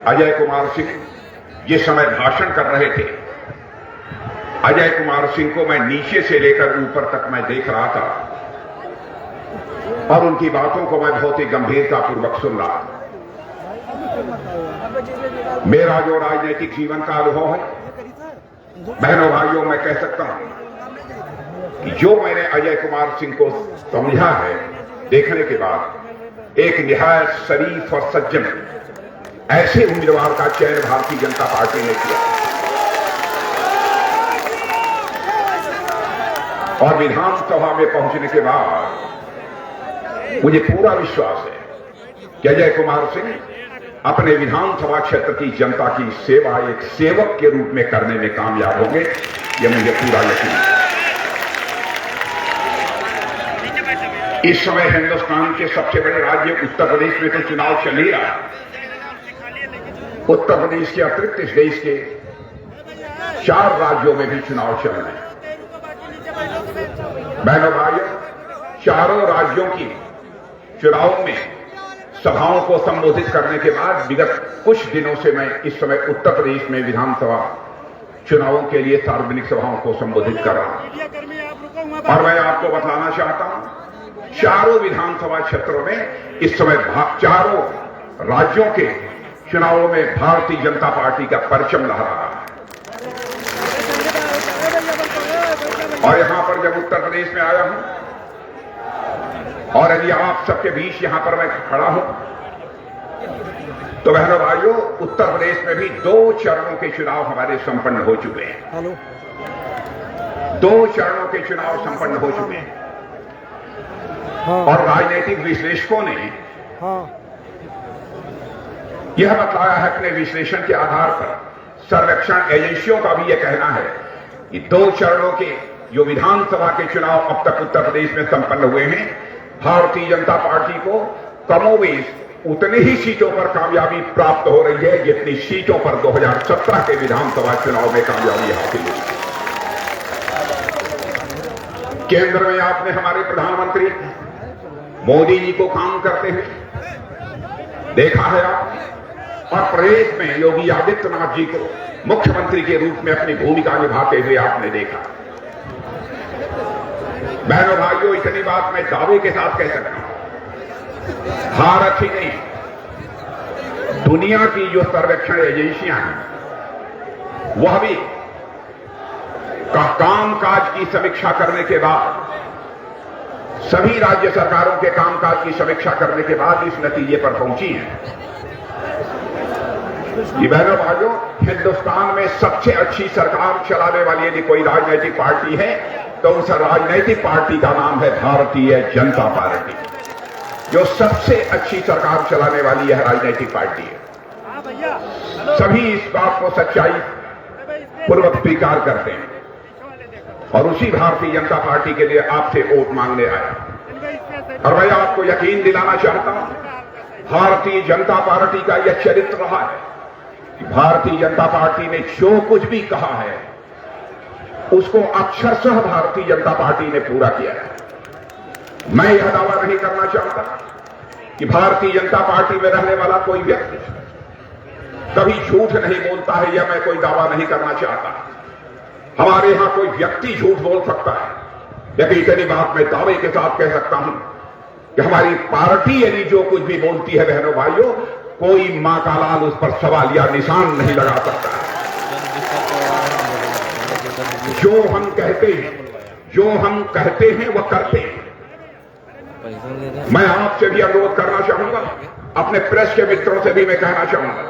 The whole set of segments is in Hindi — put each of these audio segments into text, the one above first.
अजय कुमार सिंह जिस समय भाषण कर रहे थे, अजय कुमार सिंह को मैं नीचे से लेकर ऊपर तक मैं देख रहा था और उनकी बातों को मैं बहुत ही गंभीरतापूर्वक सुन रहा था। मेरा जो राजनीतिक जीवन का अनुभव है, बहनों भाइयों, मैं कह सकता हूं कि जो मैंने अजय कुमार सिंह को समझा है, देखने के बाद एक निहायत शरीफ और सज्जन ऐसे उम्मीदवार का चयन भारतीय जनता पार्टी ने किया और विधानसभा में पहुंचने के बाद मुझे पूरा विश्वास है कि अजय कुमार सिंह अपने विधानसभा क्षेत्र की जनता की सेवा एक सेवक के रूप में करने में कामयाब होंगे, यह मुझे पूरा यकीन है। इस समय हिंदुस्तान के सबसे बड़े राज्य उत्तर प्रदेश में तो चुनाव चल ही रहा है। उत्तर प्रदेश के अतिरिक्त इस देश के 4 राज्यों में भी चुनाव चल रहे हैं। बहनों भाइयों, चारों राज्यों की चुनाव में सभाओं को संबोधित करने के बाद विगत कुछ दिनों से मैं इस समय उत्तर प्रदेश में विधानसभा चुनावों के लिए सार्वजनिक सभाओं को संबोधित कर रहा हूं और मैं आपको बताना चाहता हूं, चारों विधानसभा क्षेत्रों में इस समय चारों राज्यों के चुनावों में भारतीय जनता पार्टी का परचम लहरा रहा है। और यहां पर जब उत्तर प्रदेश में आया हूं और यदि आप सबके बीच यहां पर मैं खड़ा हूं, तो बहनों भाइयों, उत्तर प्रदेश में भी 2 चरणों के चुनाव हमारे संपन्न हो चुके हैं। 2 चरणों के चुनाव संपन्न हो चुके हैं और राजनीतिक विश्लेषकों ने यह बताया है अपने विश्लेषण के आधार पर, सर्वेक्षण एजेंसियों का भी यह कहना है कि 2 चरणों के जो विधानसभा के चुनाव अब तक उत्तर प्रदेश में संपन्न हुए हैं, भारतीय जनता पार्टी को कमोबेश उतनी ही सीटों पर कामयाबी प्राप्त हो रही है जितनी सीटों पर 2017 के विधानसभा चुनाव में कामयाबी हासिल हुई। केंद्र में आपने हमारे प्रधानमंत्री मोदी जी को काम करते हुए देखा है आप, और प्रदेश में योगी आदित्यनाथ जी को मुख्यमंत्री के रूप में अपनी भूमिका निभाते हुए आपने देखा। बहनों भाइयों, इतनी बात मैं दावे के साथ कह सकता हूं, भारत ही नहीं, दुनिया की जो सर्वेक्षण एजेंसियां हैं वह भी कामकाज की समीक्षा करने के बाद, सभी राज्य सरकारों के कामकाज की समीक्षा करने के बाद इस नतीजे पर पहुंची है। ये बहनों भाइयों, हिंदुस्तान में सबसे अच्छी सरकार चलाने वाली यदि कोई राजनीतिक पार्टी है तो उस राजनीतिक पार्टी का नाम है भारतीय जनता पार्टी। जो सबसे अच्छी सरकार चलाने वाली यह राजनीतिक पार्टी है। सभी इस बात को सच्चाई पूर्वक स्वीकार करते हैं और उसी भारतीय जनता पार्टी के लिए आपसे वोट मांगने आया। और मैं आपको यकीन दिलाना चाहता हूं, भारतीय जनता पार्टी का यह चरित्र रहा है कि भारतीय जनता पार्टी ने जो कुछ भी कहा है उसको अक्षरशः भारतीय जनता पार्टी ने पूरा किया है। मैं यह दावा नहीं करना चाहता कि भारतीय जनता पार्टी में रहने वाला कोई व्यक्ति कभी झूठ नहीं बोलता है, यह मैं कोई दावा नहीं करना चाहता। हमारे यहां कोई व्यक्ति झूठ बोल सकता है, लेकिन इतनी बात मैं दावे के साथ कह सकता हूं कि हमारी पार्टी यदि जो कुछ भी बोलती है, बहनों भाइयों, कोई मां का लाल उस पर सवाल या निशान नहीं लगा सकता। जो हम कहते हैं वह करते हैं। मैं आपसे भी अनुरोध करना चाहूंगा, अपने प्रेस के मित्रों से भी मैं कहना चाहूंगा,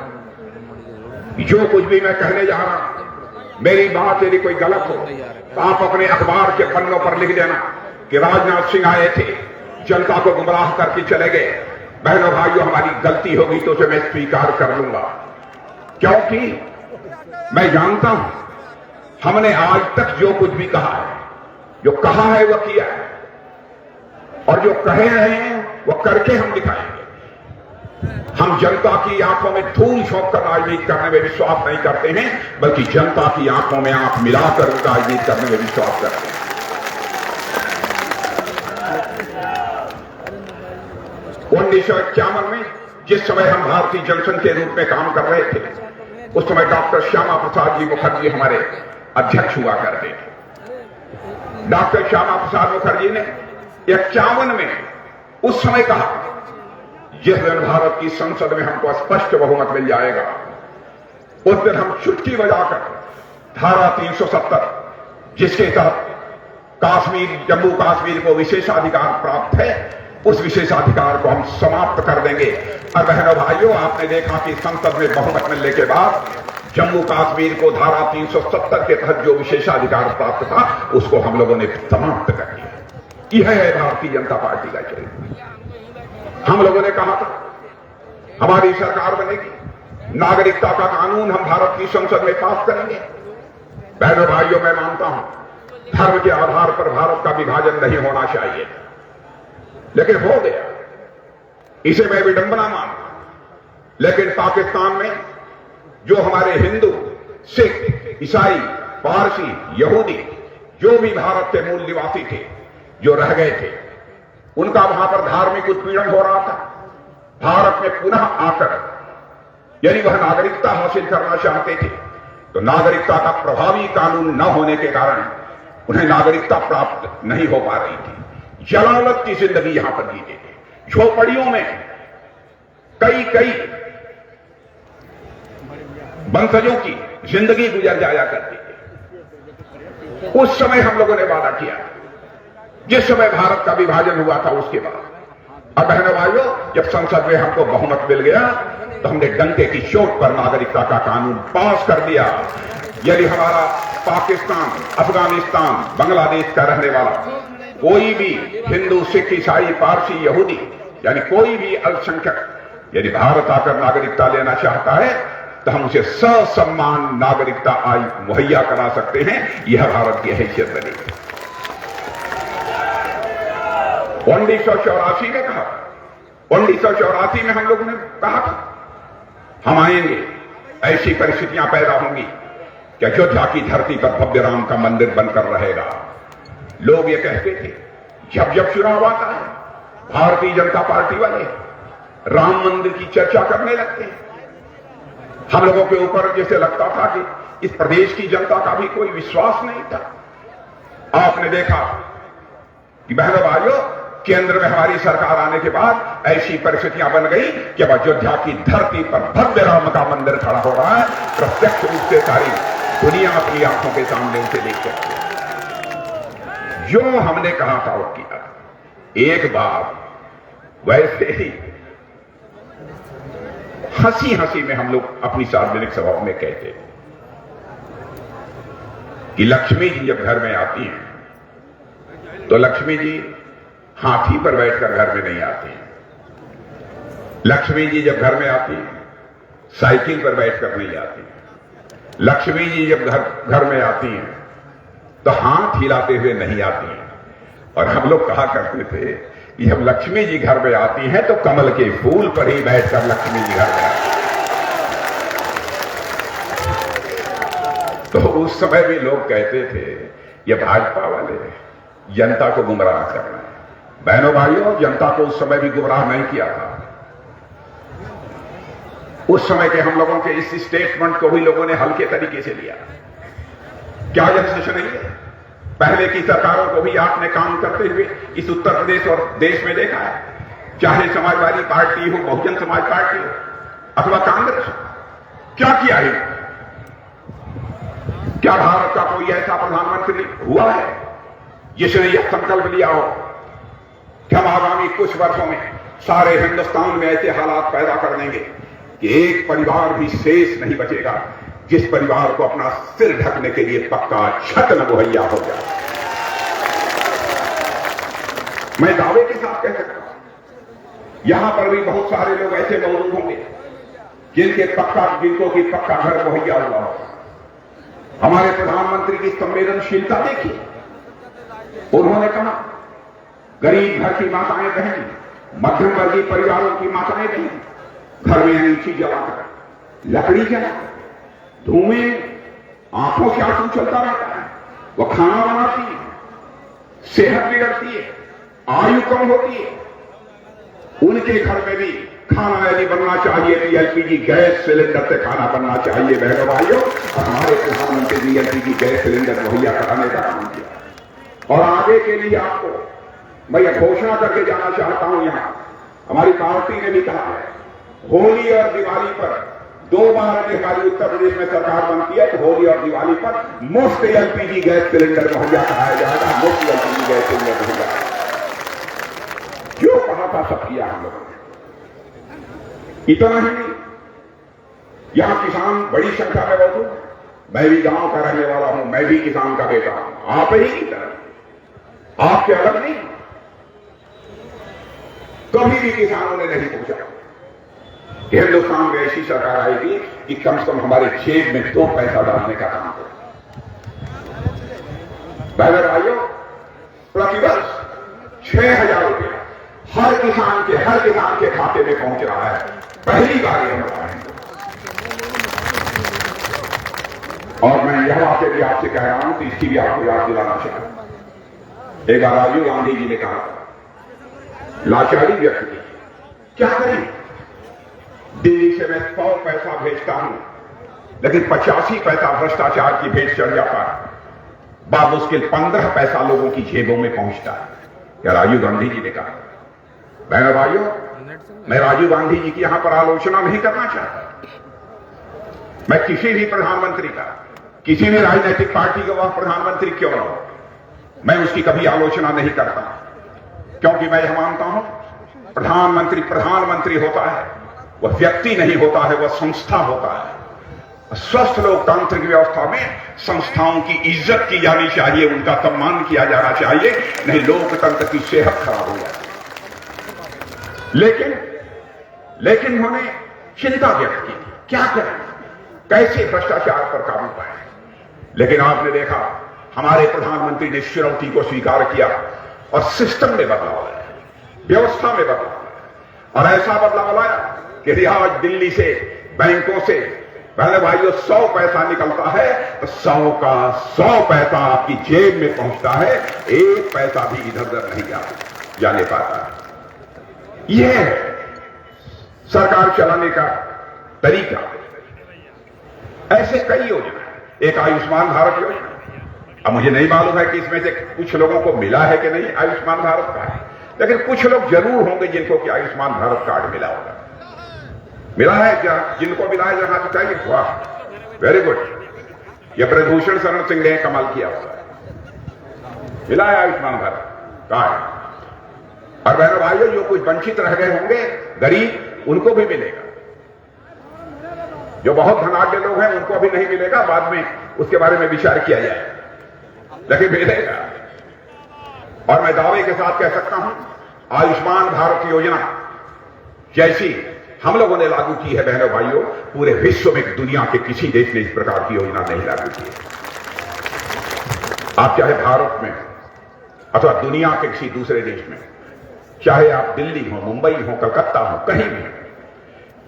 जो कुछ भी मैं कहने जा रहा हूं, मेरी बात यदि कोई गलत हो तो आप अपने अखबार के पन्नों पर लिख देना कि राजनाथ सिंह आए थे, जनता को गुमराह करके चले गए। बहनों भाइयों, हमारी गलती होगी तो उसे मैं स्वीकार कर लूंगा, क्योंकि मैं जानता हूं हमने आज तक जो कुछ भी कहा है, जो कहा है वह किया है, और जो कहे रहे हैं वह करके हम दिखाएंगे। हम जनता की आंखों में धूल झोंक कर राजनीति करने में विश्वास नहीं करते हैं, बल्कि जनता की आंखों में आंख मिलाकर राजनीति करने में विश्वास करते हैं। 1951 में जिस समय हम भारतीय जंक्शन के रूप में काम कर रहे थे, उस समय डॉक्टर श्यामा प्रसाद जी मुखर्जी हमारे अध्यक्ष हुआ करते थे। डॉक्टर श्यामा प्रसाद मुखर्जी ने 51 में उस समय कहा, जिस दिन भारत की संसद में हमको स्पष्ट बहुमत मिल जाएगा, उस दिन हम चुटकी बजाकर धारा 370, जिसके तहत जम्मू कश्मीर को विशेषाधिकार प्राप्त है, उस विशेषाधिकार को हम समाप्त कर देंगे। और बहनों भाइयों, आपने देखा कि संसद में बहुमत मिलने के बाद जम्मू कश्मीर को धारा 370 के तहत जो विशेषाधिकार प्राप्त था, उसको हम लोगों ने समाप्त कर दिया। यह है भारतीय जनता पार्टी का चरित्र। हम लोगों ने कहा था हमारी सरकार बनेगी, नागरिकता का कानून हम भारत की संसद में पास करेंगे। बहनों भाइयों, मैं मानता हूं धर्म के आधार पर भारत का विभाजन नहीं होना चाहिए, लेकिन हो गया, इसे मैं विडंबना मानता हूं। लेकिन पाकिस्तान में जो हमारे हिंदू, सिख, ईसाई, पारसी, यहूदी, जो भी भारत के मूल निवासी थे, जो रह गए थे, उनका वहां पर धार्मिक उत्पीड़न हो रहा था। भारत में पुनः आकर यदि वह नागरिकता हासिल करना चाहते थे, तो नागरिकता का प्रभावी कानून न होने के कारण उन्हें नागरिकता प्राप्त नहीं हो पा रही थी। जलालत की जिंदगी यहां पर जीते थे। झोपड़ियों में कई बंसजों की जिंदगी गुजर जाया करती थी। उस समय हम लोगों ने वादा किया, जिस समय भारत का विभाजन हुआ था उसके बाद। अब बहनों भाइयों, जब संसद में हमको बहुमत मिल गया, तो हमने डंके की चोट पर नागरिकता का कानून पास कर दिया। यदि हमारा पाकिस्तान, अफगानिस्तान, बांग्लादेश का रहने वाला कोई भी हिंदू, सिख, ईसाई, पारसी, यहूदी, यानी कोई भी अल्पसंख्यक यदि भारत आकर नागरिकता लेना चाहता है, तो हम उसे ससम्मान नागरिकता मुहैया करा सकते हैं। यह भारत की हैसियत बनेगी। 1984 में कहा, 1984 में हम लोगों ने कहा था हम आएंगे, ऐसी परिस्थितियां पैदा होंगी कि अयोध्या की धरती पर भव्य राम का मंदिर बनकर रहेगा। लोग ये कहते थे, जब जब चुनाव आता है, भारतीय जनता पार्टी वाले राम मंदिर की चर्चा करने लगते हैं। हम लोगों के ऊपर जैसे लगता था कि इस प्रदेश की जनता का भी कोई विश्वास नहीं था। आपने देखा कि बहनों भाइयों, केंद्र में हमारी सरकार आने के बाद ऐसी परिस्थितियां बन गई कि अब अयोध्या की धरती पर भव्य राम का मंदिर खड़ा हो रहा है। प्रत्यक्ष रूप से सारी दुनिया अपनी आंखों के सामने उसे देख सकती है। जो हमने कहा था वो किया। एक बार वैसे ही हंसी हंसी में हम लोग अपनी सार्वजनिक सभाओं में कहते थे कि लक्ष्मी जी जब घर में आती हैं, तो लक्ष्मी जी हाथी पर बैठकर घर में नहीं आती हैं। लक्ष्मी जी जब घर में आती हैं, साइकिल पर बैठकर नहीं आती हैं। लक्ष्मी जी जब घर में आती हैं, तो हाथ हिलाते हुए नहीं आती हैं। और हम लोग कहा करते थे कि जब लक्ष्मी जी घर में आती हैं, तो कमल के फूल पर ही बैठकर लक्ष्मी जी घर में आती हैं। तो उस समय भी लोग कहते थे ये भाजपा वाले जनता को गुमराह कर रहे हैं। बहनों भाइयों, जनता को उस समय भी गुमराह नहीं किया था। उस समय के हम लोगों के इस स्टेटमेंट को भी लोगों ने हल्के तरीके से लिया। क्या यह सच नहीं है? पहले की सरकारों को भी आपने काम करते हुए इस उत्तर प्रदेश और देश में देखा है, चाहे समाजवादी पार्टी हो, बहुजन समाज पार्टी हो अथवा कांग्रेस हो। क्या किया है? क्या भारत का कोई ऐसा प्रधानमंत्री हुआ है जिसने यह संकल्प लिया हो कि हम आगामी कुछ वर्षों में सारे हिंदुस्तान में ऐसे हालात पैदा कर देंगे कि एक परिवार भी शेष नहीं बचेगा जिस परिवार को अपना सिर ढकने के लिए पक्का छत न मुहैया हो जाए? मैं दावे के साथ कह सकता हूं, यहां पर भी बहुत सारे लोग ऐसे मौजूद होंगे जिनको की पक्का घर मुहैया हुआ हो। हमारे प्रधानमंत्री की संवेदनशीलता देखिए। उन्होंने कहा गरीब घर की माताएं बहनें, मध्यम वर्गीय परिवारों की माताएं बहनें घर में अंगीठी जलाकर, लकड़ी जलाकर, धुएं, आंखों से आंसू चलता रहता है, वो खाना बनाती है, सेहत बिगड़ती है, आयु कम होती है। उनके घर में भी खाना यदि बनना चाहिए तो एलपीजी गैस सिलेंडर से खाना बनना चाहिए बहनों भाइयों। हमारे प्रधानमंत्री जी एलपीजी गैस सिलेंडर मुहैया कराने का काम किया। और आगे के लिए आपको मैं यह घोषणा करके जाना चाहता हूं, यहां हमारी पार्टी ने भी कहा है, होली और दिवाली पर 2 बार यदि हमारी उत्तर प्रदेश में सरकार बनती है तो होली और दिवाली पर मुफ्त एलपीजी गैस सिलेंडर मुहैया कराया जाएगा। मुफ्त एलपीजी गैस सिलेंडर मुहैया जो कहा था सब किया हम लोगों ने। इतना ही नहीं, यहां किसान बड़ी संख्या में मौजूद है। मैं भी गांव का रहने वाला हूं, मैं भी किसान का बेटा हूं, आप ही की तरह, आपके अलग नहीं। कभी भी किसानों ने नहीं पूछा कि हिंदुस्तान में ऐसी सरकार आएगी कि कम से कम हमारे जेब में 2 पैसा डालने का काम हो। बहनों भाइयों, प्रतिवर्ष 6,000 रुपया हर किसान के खाते में पहुंच रहा है। पहली बार यह होता है। और मैं यह बात भी आपसे कह रहा हूं कि इसकी भी आपको याद दिलाना चाहता हूं। एक बार राजीव गांधी जी ने कहा, लाचारी व्यक्त की, क्या करें, दिल्ली से मैं 100 पैसा भेजता हूं लेकिन 85 पैसा भ्रष्टाचार की भेंट चढ़ जाता है, बामुश्किल 15 पैसा लोगों की जेबों में पहुंचता है। क्या राजीव गांधी जी ने कहा। बहनों भाइयों, मैं राजीव गांधी जी की यहां पर आलोचना नहीं करना चाहता। मैं किसी भी प्रधानमंत्री का, किसी भी राजनीतिक पार्टी का वह प्रधानमंत्री क्यों न हो, मैं उसकी कभी आलोचना नहीं करता, क्योंकि मैं यह मानता हूं प्रधानमंत्री होता है, वह व्यक्ति नहीं होता है, वह संस्था होता है। स्वस्थ लोकतांत्रिक व्यवस्था में संस्थाओं की इज्जत की जानी चाहिए, उनका सम्मान किया जाना चाहिए, नहीं लोकतंत्र की सेहत खराब हो जाती। लेकिन उन्होंने चिंता व्यक्त की, क्या करें, कैसे भ्रष्टाचार पर काबू पाए। लेकिन आपने देखा हमारे प्रधानमंत्री ने चुनौती को स्वीकार किया और सिस्टम में बदलाव लाया, व्यवस्था में बदलाव, और ऐसा बदलाव लाया कि आज दिल्ली से, बैंकों से पहले भाइयों 100 पैसा निकलता है तो 100 का 100 पैसा आपकी जेब में पहुंचता है, 1 पैसा भी इधर उधर नहीं जाने पाता। यह है सरकार चलाने का तरीका। ऐसे कई योजना, एक आयुष्मान भारत योजना, अब मुझे नहीं मालूम है कि इसमें से कुछ लोगों को मिला है कि नहीं आयुष्मान भारत कार्ड, लेकिन कुछ लोग जरूर होंगे जिनको कि आयुष्मान भारत कार्ड मिला होगा। मिला है क्या? जिनको मिला है जहां तक चाहिए, वाह, वेरी गुड। यह ब्रजभूषण शरण सिंह ने कमाल किया होगा, मिला है आयुष्मान भारत कार्ड। और बहनों भाइयों, जो कुछ वंचित रह गए होंगे, गरीब, उनको भी मिलेगा। जो बहुत धनाढ्य लोग हैं उनको अभी नहीं मिलेगा, बाद में उसके बारे में विचार किया जाए, लेकिन मिलेगा। और मैं दावे के साथ कह सकता हूं, आयुष्मान भारत योजना जैसी हम लोगों ने लागू की है बहनों भाइयों, पूरे विश्व में दुनिया के किसी देश ने इस प्रकार की योजना नहीं लागू की। आप चाहे भारत में अथवा दुनिया के किसी दूसरे देश में, चाहे आप दिल्ली हो, मुंबई हो, कलकत्ता हो, कहीं भी,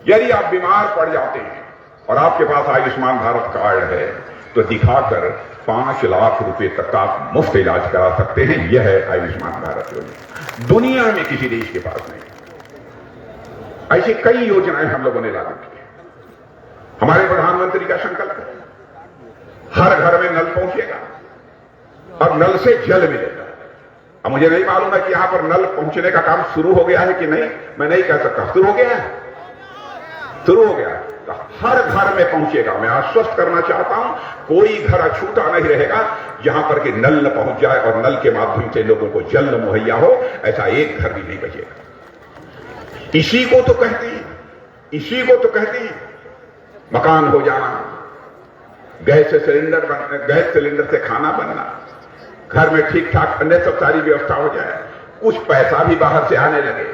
यदि आप बीमार पड़ जाते हैं और आपके पास आयुष्मान भारत कार्ड है तो दिखाकर 5 लाख रुपए तक का आप मुफ्त इलाज करा सकते हैं। यह है आयुष्मान भारत योजना, दुनिया में किसी देश के पास नहीं। ऐसी कई योजनाएं हम लोगों ने लागू की। हमारे प्रधानमंत्री का संकल्प है, हर घर में नल पहुंचेगा और नल से जल मिलेगा। अब मुझे नहीं मालूम है कि यहां पर नल पहुंचने का काम शुरू हो गया है कि नहीं, मैं नहीं कह सकता। शुरू हो गया है, शुरू हो गया है, तो हर घर में पहुंचेगा। मैं आश्वस्त करना चाहता हूं, कोई घर अछूता नहीं रहेगा जहां पर कि नल न पहुंच जाए और नल के माध्यम से लोगों को जल मुहैया हो, ऐसा एक घर भी नहीं बचेगा। इसी को तो कहते हैं मकान हो जाना, गैस सिलेंडर से खाना बनना, घर में ठीक ठाक अन्य सब सारी व्यवस्था हो जाए, कुछ पैसा भी बाहर से आने लगे।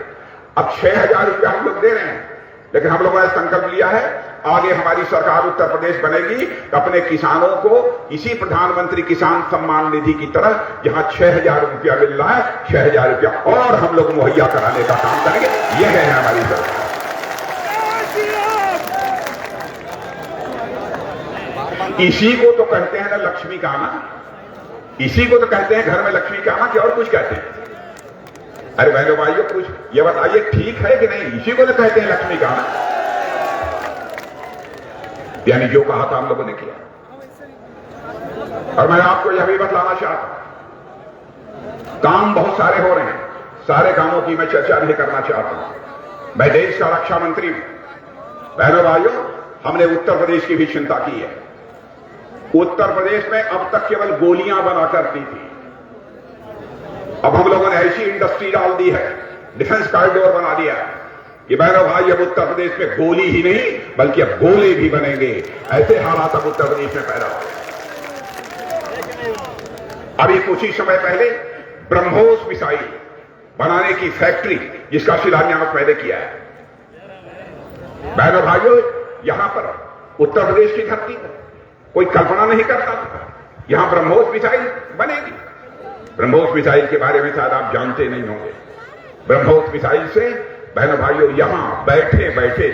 अब 6,000 रुपया हम लोग दे रहे हैं, लेकिन हम लोगों ने संकल्प लिया है, आगे हमारी सरकार उत्तर प्रदेश बनेगी तो अपने किसानों को इसी प्रधानमंत्री किसान सम्मान निधि की तरह जहां 6,000 रुपया मिल रहा है, 6,000 रुपया और हम लोग मुहैया कराने का काम करेंगे। यह है हमारी सरकार। इसी को तो कहते हैं ना लक्ष्मी का आना, इसी को तो कहते हैं घर में लक्ष्मी का आना, कि और कुछ कहते हैं? अरे बहनों भाइयों, कुछ ये बताइए, ठीक है कि नहीं? इसी को तो कहते हैं लक्ष्मीकांत। यानी जो कहा था हम लोगों ने किया। और मैं आपको यह भी बतलाना चाहता हूं, काम बहुत सारे हो रहे हैं, सारे कामों की मैं चर्चा नहीं करना चाहता हूं। मैं देश का रक्षा मंत्री हूं। बहनों भाइयों, हमने उत्तर प्रदेश की भी चिंता की है। उत्तर प्रदेश में अब तक केवल गोलियां बना करती थी, अब हम लोगों ने ऐसी इंडस्ट्री डाल दी है, डिफेंस कॉरिडोर बना दिया कि बहनों भाई अब उत्तर प्रदेश में गोली ही नहीं बल्कि अब गोले भी बनेंगे। ऐसे हालात अब उत्तर प्रदेश में पैदा हो। अभी कुछ ही समय पहले ब्रह्मोस मिसाइल बनाने की फैक्ट्री, जिसका शिलान्यास मैंने किया है। बहनों भाइयों, यहां पर उत्तर प्रदेश की धरती पर कोई कल्पना नहीं करता था यहां ब्रह्मोस मिसाइल बनेगी। ब्रह्मोस मिसाइल के बारे में शायद आप जानते नहीं होंगे। ब्रह्मोस मिसाइल से बहनों भाइयों यहां बैठे बैठे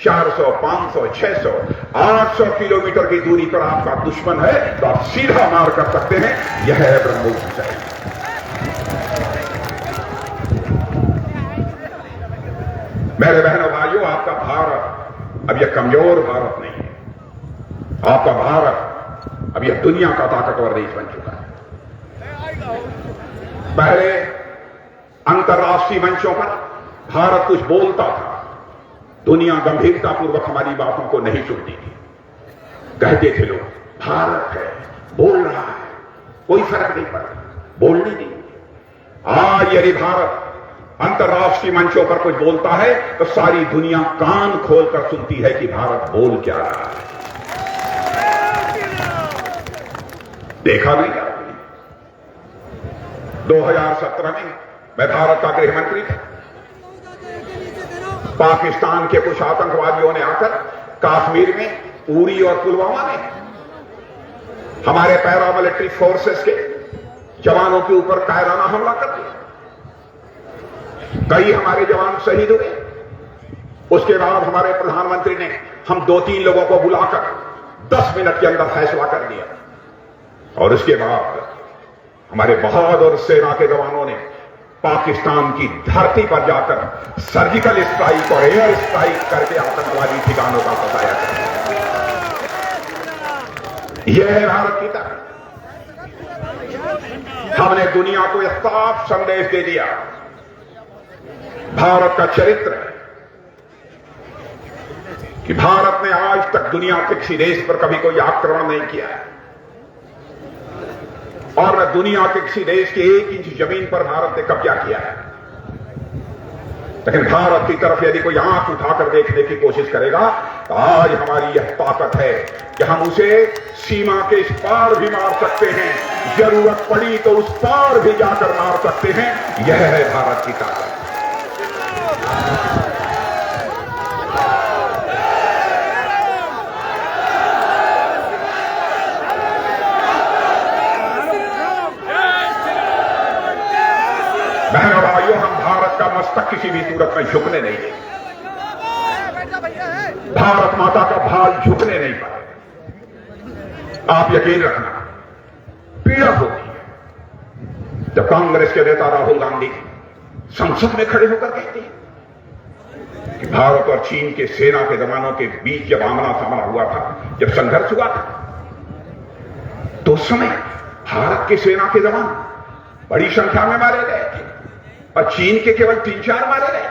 400, 500, 600, 800 किलोमीटर की दूरी पर आपका दुश्मन है तो आप सीधा मार कर सकते हैं। यह है ब्रह्मोस मिसाइल। मेरे बहनों भाइयों, आपका भारत अब यह कमजोर भारत नहीं है। आपका भारत अब यह दुनिया का ताकतवर देश बन चुका है। पहले अंतर्राष्ट्रीय मंचों पर भारत कुछ बोलता था, दुनिया गंभीरतापूर्वक हमारी बातों को नहीं सुनती थी। कहते थे लोग, भारत है, बोल रहा है, कोई फर्क नहीं पड़ता, बोलने नहीं। आज यदि भारत अंतर्राष्ट्रीय मंचों पर कुछ बोलता है तो सारी दुनिया कान खोलकर सुनती है कि भारत बोल क्या रहा है। देखा नहीं क्या? 2017 में मैं भारत का गृह मंत्री था। पाकिस्तान के कुछ आतंकवादियों ने आकर कश्मीर में, उरी और पुलवामा में हमारे पैरामिलिट्री फोर्सेस के जवानों के ऊपर कायराना हमला कर दिया। कई हमारे जवान शहीद हुए। उसके बाद हमारे प्रधानमंत्री ने हम 2-3 लोगों को बुलाकर 10 मिनट के अंदर फैसला कर दिया। और उसके बाद हमारे बहादुर सेना के जवानों ने पाकिस्तान की धरती पर जाकर सर्जिकल स्ट्राइक और एयर स्ट्राइक करके आतंकवादी ठिकानों का पता कर। यह है भारत की ताकत। हमने दुनिया को यह साफ संदेश दे दिया, भारत का चरित्र है कि भारत ने आज तक दुनिया के किसी देश पर कभी कोई आक्रमण नहीं किया है और न दुनिया के किसी देश के 1 इंच जमीन पर भारत ने कब्जा किया है। लेकिन भारत की तरफ यदि कोई आंख उठाकर देखने की कोशिश करेगा तो आज हमारी यह ताकत है कि हम उसे सीमा के इस पार भी मार सकते हैं, जरूरत पड़ी तो उस पार भी जाकर मार सकते हैं। यह है भारत की ताकत। बहनों भाइयों, हम भारत का मस्तक किसी भी सूरत में झुकने नहीं देंगे। भारत माता का भाल झुकने नहीं पाए। आप यकीन रखना, पीड़ा होती है जब कांग्रेस के नेता राहुल गांधी संसद में खड़े होकर कहते हैं कि भारत और चीन के सेना के जवानों के बीच जब आमना सामना हुआ था, जब संघर्ष हुआ था, तो उस समय भारत के सेना के जवान बड़ी संख्या में मारे गए थे और चीन के केवल 3-4 मारे गए।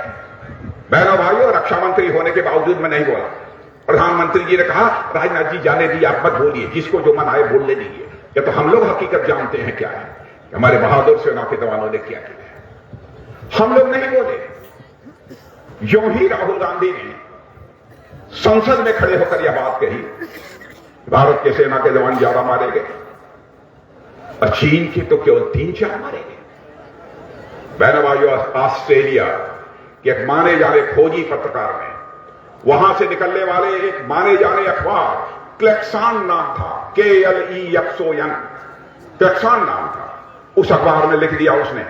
बहनों भाइयों, रक्षा मंत्री होने के बावजूद मैं नहीं बोला। प्रधानमंत्री जी ने कहा, राजनाथ जी जाने दीजिए, आप मत बोलिए, जिसको जो मन आए बोलने दीजिए। या तो हम लोग हकीकत जानते हैं क्या है, हमारे बहादुर सेना के जवानों ने क्या किया है। हम लोग नहीं बोले। जो ही राहुल गांधी ने संसद में खड़े होकर यह बात कही, भारत के सेना के जवान ज्यादा मारे गए और चीन के तो केवल 3-4 मारे गए। बहनों भाइयों, ऑस्ट्रेलिया के एक माने जाने खोजी पत्रकार ने, वहां से निकलने वाले एक माने जाने अखबार, क्लेक्सान नाम था, KLEXON, क्लेक्सान नाम था, उस अखबार में लिख दिया उसने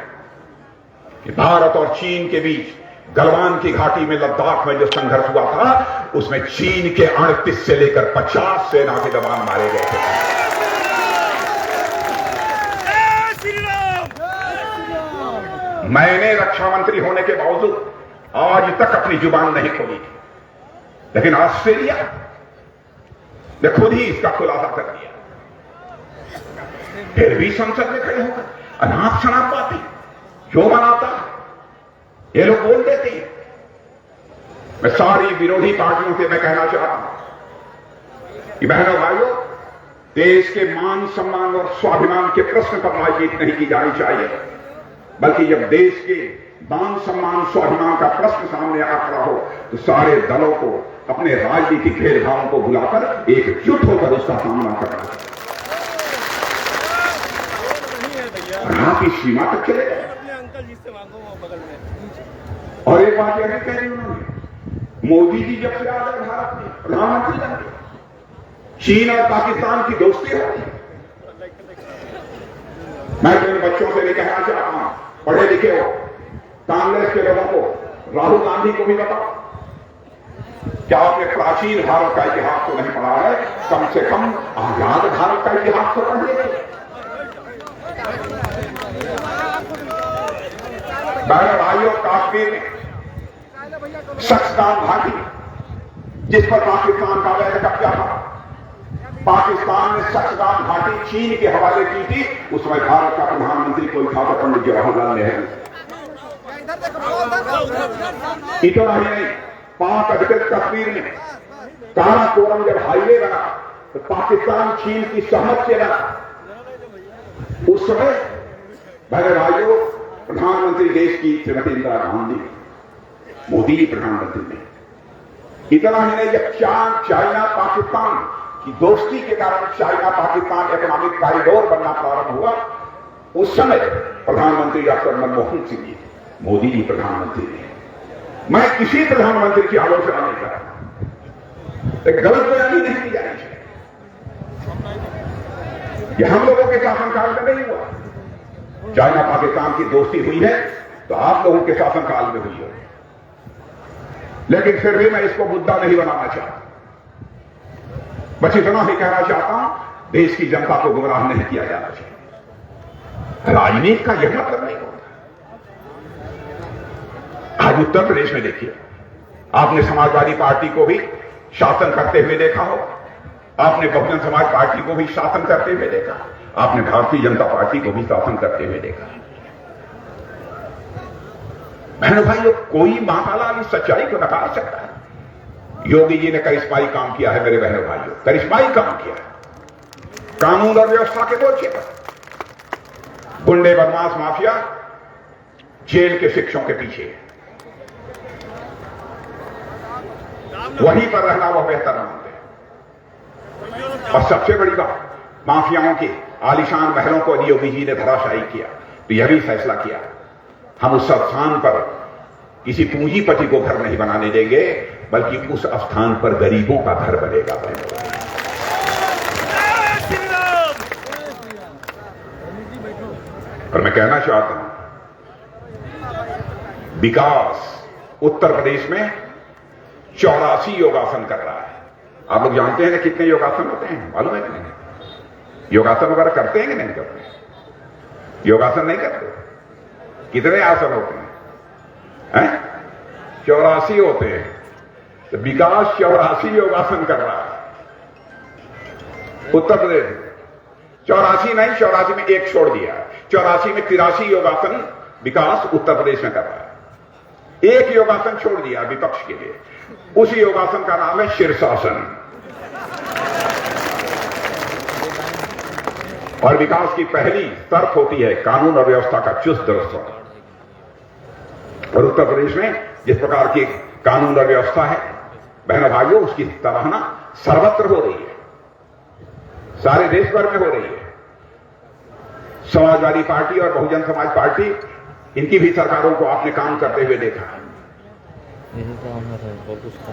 कि भारत और चीन के बीच गलवान की घाटी में, लद्दाख में जो संघर्ष हुआ था, उसमें चीन के 38 से लेकर 50 सेना के जवान मारे गए थे। मैंने रक्षा मंत्री होने के बावजूद आज तक अपनी जुबान नहीं खोली थी, लेकिन ऑस्ट्रेलिया ने खुद ही इसका खुलासा कर दिया। फिर भी संसद में खड़े होकर अनाप शनाप बातें जो बनाता ये लोग बोल देते हैं। मैं सारी विरोधी पार्टियों से मैं कहना चाहता हूं कि बहनों भाइयों, देश के मान सम्मान और स्वाभिमान के प्रश्न पर राजनीति नहीं की जानी चाहिए, बल्कि जब देश के मान सम्मान स्वाभिमान का प्रश्न सामने आ खड़ा हो तो सारे दलों को अपने राजनीतिक भेदभावों को भुलाकर एकजुट होकर उसका सामना करना चाहिए। आप इस सीमा तक चले गए। और एक बात यह कह रही उन्होंने, मोदी जी जब से आ गए भारत में प्रधानमंत्री बन गए, चीन और पाकिस्तान की दोस्ती हो गई। मैं तो इन बच्चों से भी कहना चाहता हूं, पढ़े लिखे हो, कांग्रेस के लोगों को, राहुल गांधी को भी बताओ, क्या आपने प्राचीन भारत का इतिहास तो नहीं पढ़ा है? कम से कम आजाद भारत का इतिहास तो पढ़ लीजिए। बहनों भाइयों, कश्मीर में शख्सदान घाटी जिस पर पाकिस्तान का अवैध कब्जा था, पाकिस्तान ने शख्सदान घाटी चीन के हवाले की थी। उसमें भारत का प्रधानमंत्री कोई था तो पंडित जवाहरलाल नेहरू। इतना ही नहीं, पाक अधिकृत कश्मीर में काराकोरम जब हाईवे बना तो पाकिस्तान चीन की सहमत से बना। उस समय बहनों भाइयों, प्रधानमंत्री देश की श्रीमती इंदिरा गांधी, मोदी जी प्रधानमंत्री ने। इतना ही नहीं, जब चाइना पाकिस्तान की दोस्ती के कारण चाइना पाकिस्तान इकोनॉमिक कॉरिडोर बनना प्रारंभ हुआ, उस समय प्रधानमंत्री डॉक्टर मनमोहन सिंह जी, मोदी जी प्रधानमंत्री ने। मैं किसी प्रधानमंत्री की आलोचना नहीं कर रहा, एक गलत बयानी नहीं की जानी चाहिए। यह हम लोगों के शासनकाल में नहीं हुआ। चाइना पाकिस्तान की दोस्ती हुई है तो आप लोगों के शासनकाल में हुई है, लेकिन फिर भी मैं इसको मुद्दा नहीं बनाना चाहता। बस इतना ही कहना चाहता हूं, देश की जनता को गुमराह नहीं किया जाना चाहिए। राजनीति का यह मतलब नहीं होता। आज उत्तर प्रदेश में देखिए, आपने समाजवादी पार्टी को भी शासन करते हुए देखा हो, आपने बहुजन समाज पार्टी को भी शासन करते हुए देखा, आपने भारतीय जनता पार्टी को भी शासन करते हुए देखा। बहनों भाइयों, कोई महाकाल इस सच्चाई को नकार सकता है। योगी जी ने करिश्माई काम किया है मेरे बहनों भाइयों, करिश्माई काम किया है कानून और व्यवस्था के मोर्चे पर। गुंडे बदमाश माफिया जेल के शिक्षों के पीछे, वहीं पर रहना वह बेहतर मानते हैं। और सबसे बड़ी बात, माफियाओं के आलीशान महलों को योगी जी ने धराशायी किया तो यह भी फैसला किया, हम उस स्थान पर किसी पूंजीपति को घर नहीं बनाने देंगे, बल्कि उस स्थान पर गरीबों का घर बनेगा। और मैं कहना चाहता हूं, विकास उत्तर प्रदेश में 84 योगासन कर रहा है। आप लोग जानते हैं ना कितने योगासन होते हैं? मालूम है कि नहीं? योगासन वगैरह करते हैं कि नहीं करते? योगासन नहीं करते? कितने आसन होते हैं? 84 होते हैं। तो विकास 84 योगासन कर रहा है उत्तर प्रदेश में। 84 नहीं, 84 में एक छोड़ दिया। 84 में 83 योगासन विकास उत्तर प्रदेश में कर रहा है। एक योगासन छोड़ दिया विपक्ष के लिए, उस योगासन का नाम है शीर्षासन। और विकास की पहली शर्त होती है कानून और व्यवस्था का चुस्त दुरुस्त होना। और उत्तर प्रदेश में जिस प्रकार की कानून और व्यवस्था है बहनों भाइयों, उसकी सराहना सर्वत्र हो रही है, सारे देश भर में हो रही है। समाजवादी पार्टी और बहुजन समाज पार्टी, इनकी भी सरकारों को आपने काम करते हुए देखा।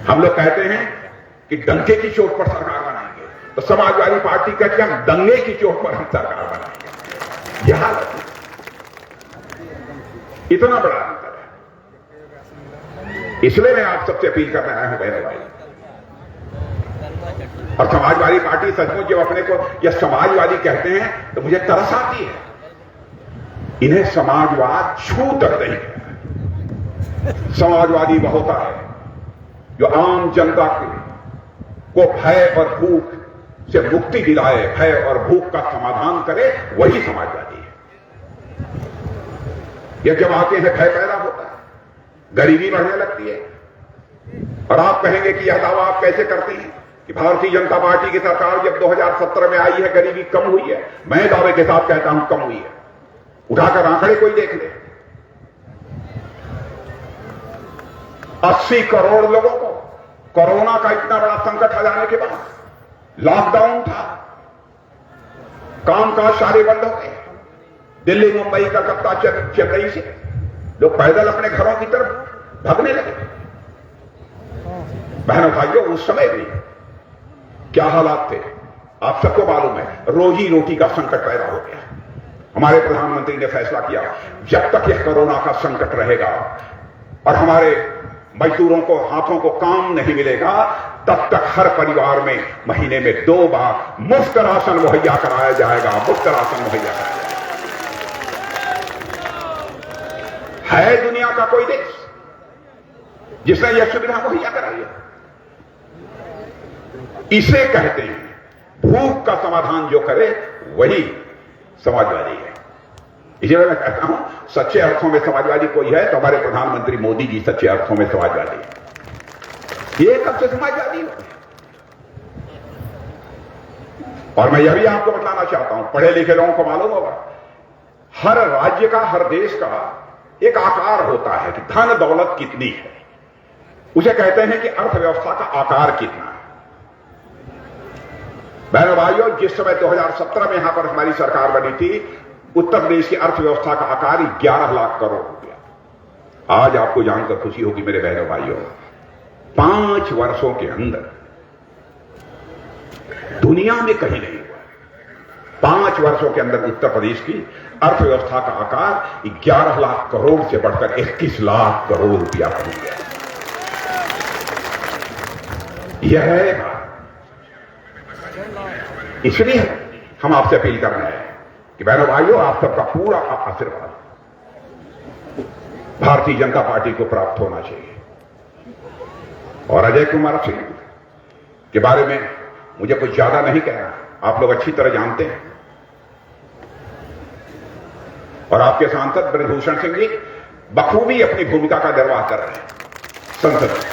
हम लोग कहते हैं कि डंके की चोट पर सरकार बनाएंगे, तो समाजवादी पार्टी कहती है हम दंगे की चोट पर हम सरकार बनाएंगे। यह हालत है, इतना बड़ा अंतर है। इसलिए मैं आप सबसे अपील करना आया हूं बहनों भाई, और समाजवादी पार्टी सचमुच जब अपने को यह समाजवादी कहते हैं तो मुझे तरस आती है। इन्हें समाजवाद छू तक नहीं है। समाजवादी वो होता है जो आम जनता को भय और भूख से मुक्ति दिलाए, भय और भूख का समाधान करे, वही समाजवादी है। ये जब आते हैं भय पैदा होता है, गरीबी बढ़ने लगती है। और आप कहेंगे कि यह दावा आप कैसे करते हैं कि भारतीय जनता पार्टी की सरकार जब 2017 में आई है गरीबी कम हुई है? मैं दावे के साथ कहता हूं कम हुई है। उठाकर आंकड़े कोई देख ले। 80 करोड़ लोगों को कोरोना का इतना बड़ा संकट आ जाने के बाद लॉकडाउन था, कामकाज सारे बंद हो गए। दिल्ली, मुंबई, कलकत्ता, चेन्नई से लोग पैदल अपने घरों की तरफ भागने लगे। बहनों भाइयों, उस समय भी क्या हालात थे आप सबको मालूम है। रोजी रोटी का संकट पैदा हो गया। हमारे प्रधानमंत्री ने फैसला किया जब तक यह कोरोना का संकट रहेगा और हमारे मजदूरों को हाथों को काम नहीं मिलेगा, तब तक हर परिवार में महीने में 2 बार मुफ्त राशन मुहैया कराया जाएगा। मुफ्त राशन मुहैया कराया जाएगा। है दुनिया का कोई देश जिसने यह सुविधा मुहैया कराई है? इसे कहते हैं भूख का समाधान जो करे वही समाजवादी है। इसलिए मैं कहता हूं सच्चे अर्थों में समाजवादी कोई है तो हमारे प्रधानमंत्री मोदी जी सच्चे अर्थों में समाजवादी है। ये कब से समाजवादी हो? और मैं यह भी आपको बताना चाहता हूं, पढ़े लिखे लोगों को मालूम होगा, हर राज्य का, हर देश का एक आकार होता है कि धन दौलत कितनी है। उसे कहते हैं कि अर्थव्यवस्था का आकार कितना है। बहनों भाइयों, जिस समय 2017 में यहां पर हमारी सरकार बनी थी, उत्तर प्रदेश की अर्थव्यवस्था का आकार 11 लाख करोड़ रुपया। आज आपको जानकर खुशी होगी मेरे बहनों भाइयों, 5 वर्षों के अंदर दुनिया में कहीं नहीं हुआ। 5 वर्षों के अंदर उत्तर प्रदेश की अर्थव्यवस्था का आकार 11 लाख करोड़ से बढ़कर 21 लाख करोड़ रुपया बन गया। यह है, इसलिए हम आपसे अपील कर रहे हैं कि बहनों भाइयों, आप सबका पूरा आशीर्वाद भारतीय जनता पार्टी को प्राप्त होना चाहिए। और अजय कुमार सिंह के बारे में मुझे कुछ ज्यादा नहीं कहना, आप लोग अच्छी तरह जानते हैं। और आपके सांसद ब्रजभूषण सिंह जी बखूबी अपनी भूमिका का निर्वाह कर रहे हैं संसद में।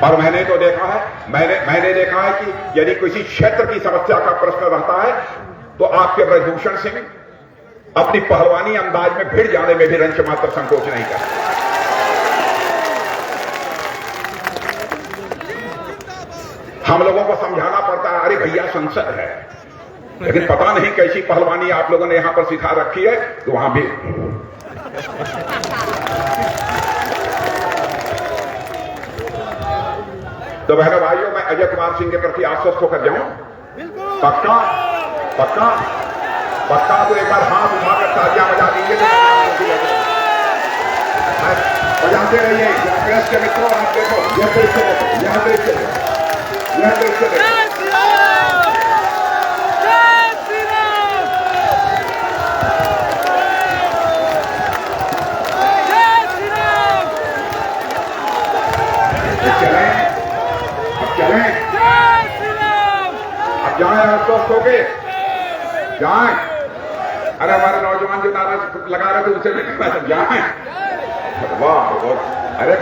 और मैंने तो देखा है, मैंने देखा है कि यदि किसी क्षेत्र की समस्या का प्रश्न रहता है तो आपके ब्रजभूषण सिंह अपनी पहलवानी अंदाज में भिड़ जाने में भी रंच मात्र संकोच नहीं करते। हम लोगों को समझाना पड़ता है, अरे भैया संसद है, लेकिन पता नहीं कैसी पहलवानी आप लोगों ने यहां पर सिखा रखी है तो वहां भी तो बहनों भाइयों, मैं अजय कुमार सिंह के प्रति आश्वस्त होकर जाऊं, पक्का पक्का पक्का तो एक बार हाथ उठाकर तालियां बजा दीजिए। बजाते रहिए प्रेस के मित्रों। आप देखो, यह दृश्य देखो, यह दृश्य देखो, यह दृश्य देखो। जाए आश्वस्त हो गए, जाए। अरे हमारे नौजवान जो नारा लगा रहे थे उनसे भी जाए। वाह, अरे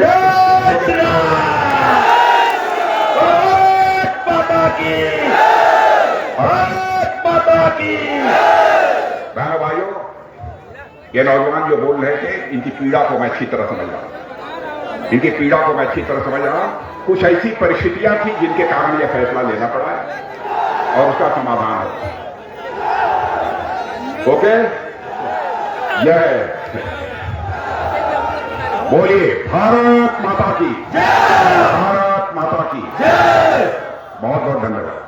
बहनों भाइयों, ये नौजवान जो बोल रहे थे, इनकी पीड़ा को मैं अच्छी तरह समझ रहा हूं। इनकी पीड़ा को मैं अच्छी तरह समझ रहा हूं। कुछ ऐसी परिस्थितियां थी जिनके कारण यह फैसला लेना पड़ा और उसका समाधान है। ओके, यह बोलिए भारत माता की जय, भारत माता की जय। बहुत बहुत धन्यवाद।